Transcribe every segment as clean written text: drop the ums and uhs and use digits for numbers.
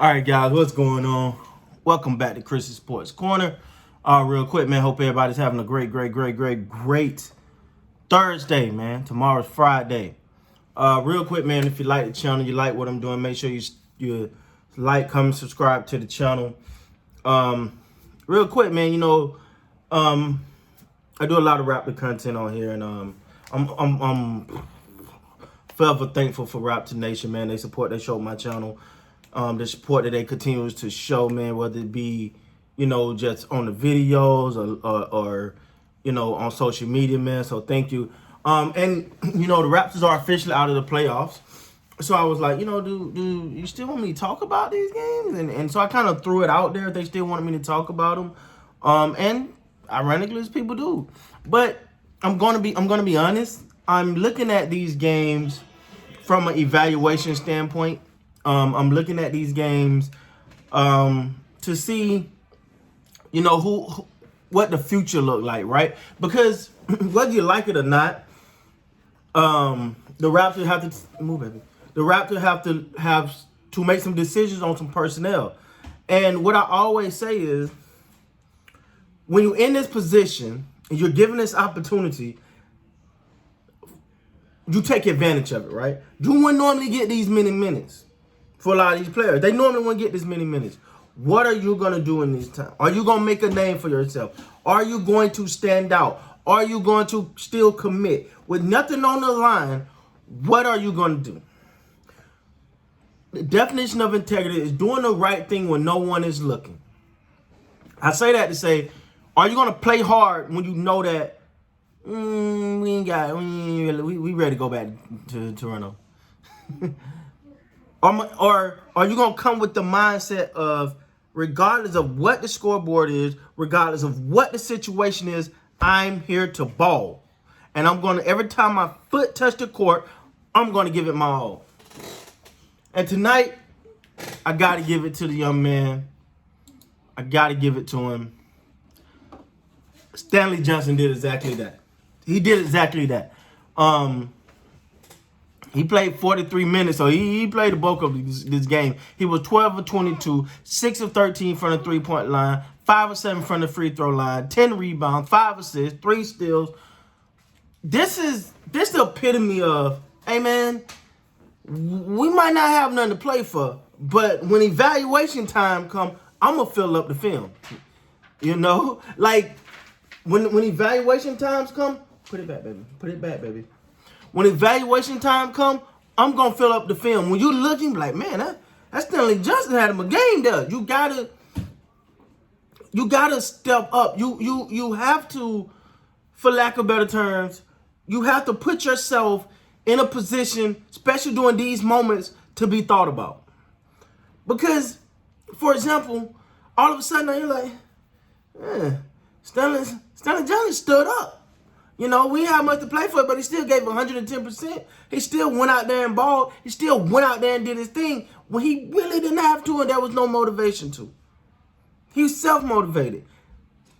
All right, guys, what's going on? Welcome back to Chris's Sports Corner. Real quick, man, hope everybody's having a great Thursday, man. Tomorrow's Friday. Real quick, man, if you like the channel, you like what I'm doing, make sure you like, comment, subscribe to the channel. Real quick, man, I do a lot of Raptor content on here, and I'm forever thankful for Raptor Nation, man. They support, they show my channel. The support that they continues to show, man, whether it be, just on the videos or on social media, man. So thank you. And the Raptors are officially out of the playoffs. So I was like, do you still want me to talk about these games? And so I kind of threw it out there if they still wanted me to talk about them. And ironically, people do. But I'm gonna be honest. I'm looking at these games from an evaluation standpoint. I'm looking at these games to see, what the future look like, right? Because whether you like it or not, the Raptors have to move, baby. The Raptors have to make some decisions on some personnel. And what I always say is, when you're in this position and you're given this opportunity, you take advantage of it, right? You wouldn't normally get these many minutes. For a lot of these players, they normally won't get this many minutes. What are you going to do in this time? Are you going to make a name for yourself? Are you going to stand out? Are you going to still commit? With nothing on the line, what are you going to do? The definition of integrity is doing the right thing when no one is looking. I say that to say, are you going to play hard when you know that we ready to go back to Toronto? Or are you going to come with the mindset of, regardless of what the scoreboard is, regardless of what the situation is, I'm here to ball. And I'm going to, every time my foot touch the court, I'm going to give it my all. And tonight, I got to give it to the young man. I got to give it to him. Stanley Johnson did exactly that. He did exactly that. He played 43 minutes, so he played the bulk of this game. He was 12 of 22, 6 of 13 from the three-point line, 5 of 7 from the free throw line, 10 rebounds, 5 assists, 3 steals. This the epitome of, hey, man, we might not have nothing to play for, but when evaluation time come, I'm going to fill up the film. Like, when evaluation times come, put it back, baby. Put it back, baby. When evaluation time come, I'm going to fill up the film. When you looking, like, man, that Stanley Johnson had him a game there. You gotta step up. You have to, for lack of better terms, you have to put yourself in a position, especially during these moments, to be thought about. Because, for example, all of a sudden you're like, Stanley Johnson stood up. We didn't have much to play for, but he still gave 110%. He still went out there and balled. He still went out there and did his thing when he really didn't have to, and there was no motivation to. He was self-motivated.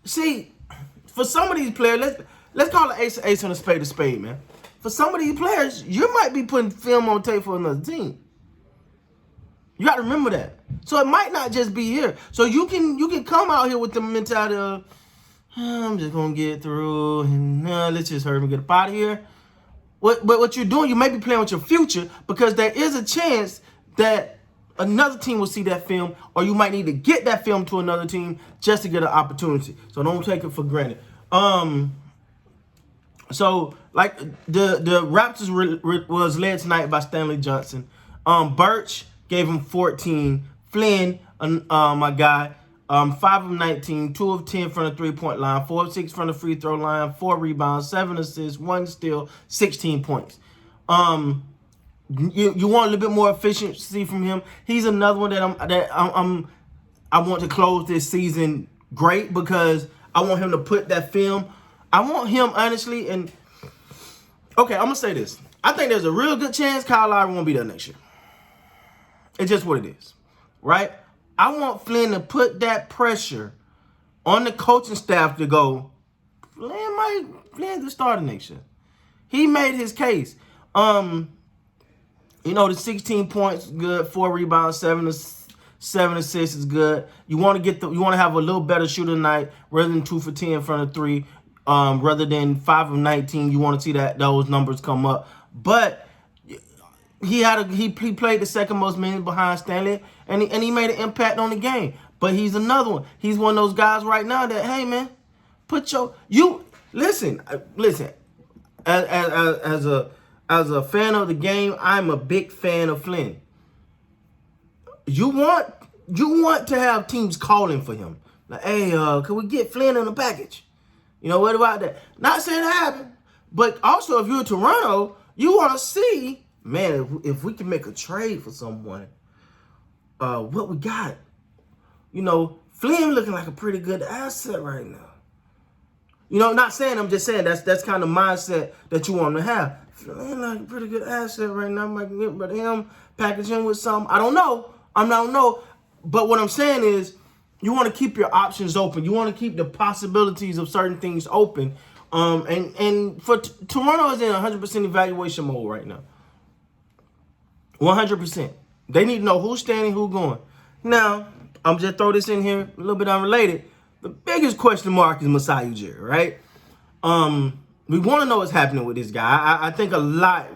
See, for some of these players, let's call it ace and a spade, man. For some of these players, you might be putting film on tape for another team. You got to remember that. So it might not just be here. So you can come out here with the mentality of, I'm just going to get through and let's just hurry and get up out of here. But what you're doing, you may be playing with your future, because there is a chance that another team will see that film, or you might need to get that film to another team just to get an opportunity. So don't take it for granted. So like the Raptors was led tonight by Stanley Johnson. Birch gave him 14. Flynn, my guy, 5 of 19, 2 of 10 from the three-point line, 4 of 6 from the free throw line, 4 rebounds, 7 assists, 1 steal, 16 points. You want a little bit more efficiency from him. He's another one I want to close this season great, because I want him to put that film. I want him, honestly, and okay, I'm gonna say this. I think there's a real good chance Kyle Lowry won't be there next year. It's just what it is, right? I want Flynn to put that pressure on the coaching staff to go, Flynn's the starter next year. He made his case. The 16 points, good, 4 rebounds, 7 7 assists is good. You want to have a little better shooter tonight rather than 2 for 10 in front of 3. Rather than 5 of 19, you want to see those numbers come up. But he played the second most minutes behind Stanley, and he made an impact on the game. But he's another one. He's one of those guys right now that, hey man, listen. As a fan of the game, I'm a big fan of Flynn. You want to have teams calling for him. Like, hey, can we get Flynn in the package? You know, what about that? Not saying that happened. But also, if you're Toronto, you want to see, man, if we can make a trade for someone, what we got. You know, Flynn looking like a pretty good asset right now. You know, not saying, I'm just saying that's kind of mindset that you want to have. Flynn like a pretty good asset right now. I might get rid of him, package him with something. I don't know. But what I'm saying is, you want to keep your options open. You want to keep the possibilities of certain things open. And for Toronto is in 100% evaluation mode right now. 100%. They need to know who's standing, who's going. Now, I'm just throw this in here, a little bit unrelated. The biggest question mark is Masai Ujiri, right? We want to know what's happening with this guy. I think a lot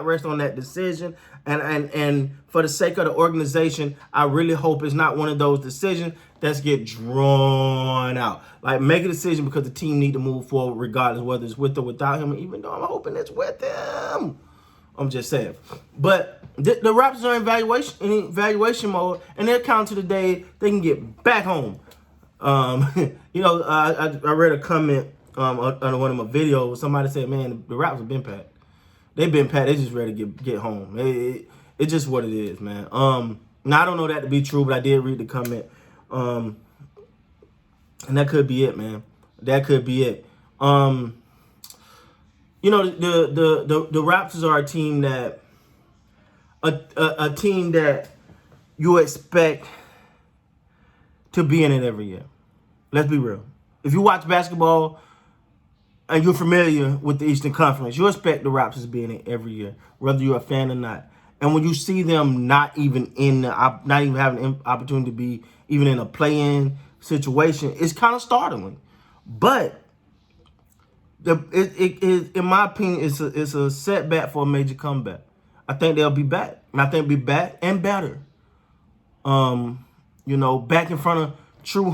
rests on that decision. And for the sake of the organization, I really hope it's not one of those decisions that's get drawn out. Like, make a decision because the team need to move forward regardless whether it's with or without him, even though I'm hoping it's with him. I'm just saying. But the Raptors are in evaluation mode, and they're counting to the day they can get back home. You know, I read a comment on one of my videos. Somebody said, man, the Raptors have been packed. They've been packed. They just ready to get home. It's just what it is, man. Now, I don't know that to be true, but I did read the comment. And that could be it, man. That could be it. You know, the Raptors are a team that you expect to be in it every year. Let's be real. If you watch basketball and you're familiar with the Eastern Conference, you expect the Raptors to be in it every year, whether you're a fan or not. And when you see them not even having an opportunity to be even in a play-in situation, it's kind of startling. But in my opinion, it's a setback for a major comeback. I think they'll be back, and I think they'll be back and better. You know, back in front of a true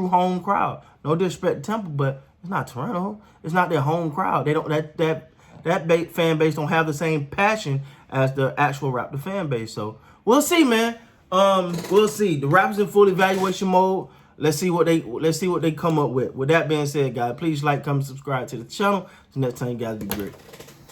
home crowd. No disrespect to Temple, but it's not Toronto. It's not their home crowd. They don't that fan base don't have the same passion as the actual Raptor fan base. So we'll see, man. We'll see. The Raptors in full evaluation mode. Let's see what they come up with. With that being said, guys, please like, comment, subscribe to the channel. Till next time, you guys, be great.